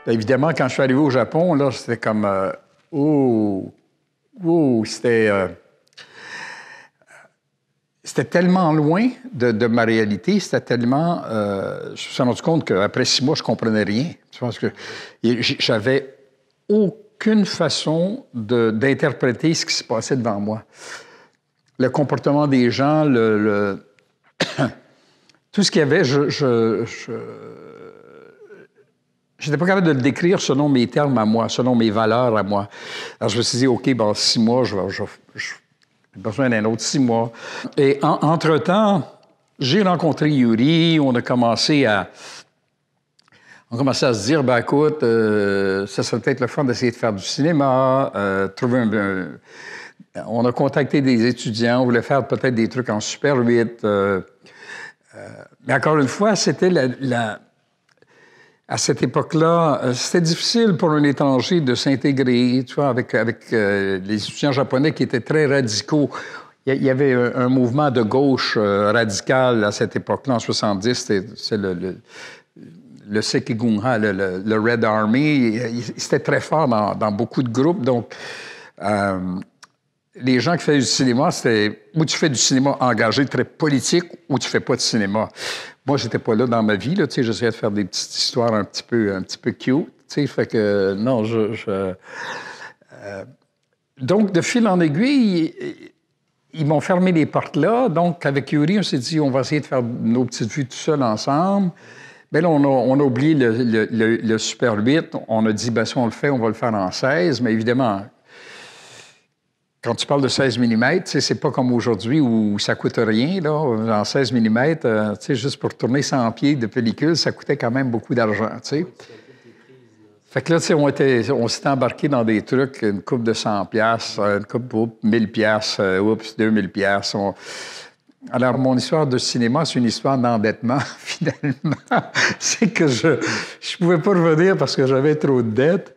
Bien, évidemment, quand je suis arrivé au Japon, là, c'était comme... c'était tellement loin de ma réalité, c'était tellement... je me suis rendu compte qu'après 6 mois, je comprenais rien. Je pense que j'avais aucune façon d'interpréter ce qui se passait devant moi. Le comportement des gens, tout ce qu'il y avait, je n'étais pas capable de le décrire selon mes termes à moi, selon mes valeurs à moi. Alors, je me suis dit, OK, bon, 6 mois, j'ai besoin d'un autre 6 mois. Et entre-temps, j'ai rencontré Yuri, on a commencé à se dire, ben écoute, ça serait peut-être le fun d'essayer de faire du cinéma, on a contacté des étudiants, on voulait faire peut-être des trucs en Super 8. Mais encore une fois, c'était à cette époque-là, c'était difficile pour un étranger de s'intégrer, tu vois, avec les étudiants japonais qui étaient très radicaux. Il y avait un mouvement de gauche radical à cette époque-là, en 70, c'est le Sekigunha, le Red Army. C'était très fort dans beaucoup de groupes. Donc, les gens qui faisaient du cinéma, c'était ou tu fais du cinéma engagé, très politique, ou tu fais pas de cinéma. Moi, j'étais pas là dans ma vie, là, tu sais, j'essayais de faire des petites histoires un petit peu cute, tu sais, fait que, non, donc, de fil en aiguille, ils m'ont fermé les portes là, donc, avec Yuri, on s'est dit, on va essayer de faire nos petites vues tout seuls ensemble. Bien là, on a oublié le Super 8, on a dit, bien, si on le fait, on va le faire en 16, mais évidemment, quand tu parles de 16 mm, c'est pas comme aujourd'hui où ça coûte rien, là. En 16 mm, juste pour tourner 100 pieds de pellicule, ça coûtait quand même beaucoup d'argent, tu sais. Fait que là, on s'était embarqué dans des trucs, une coupe de 100 $, une coupe de 1000 $, 2000 $. Alors, mon histoire de cinéma, c'est une histoire d'endettement, finalement. C'est que je pouvais pas revenir parce que j'avais trop de dettes.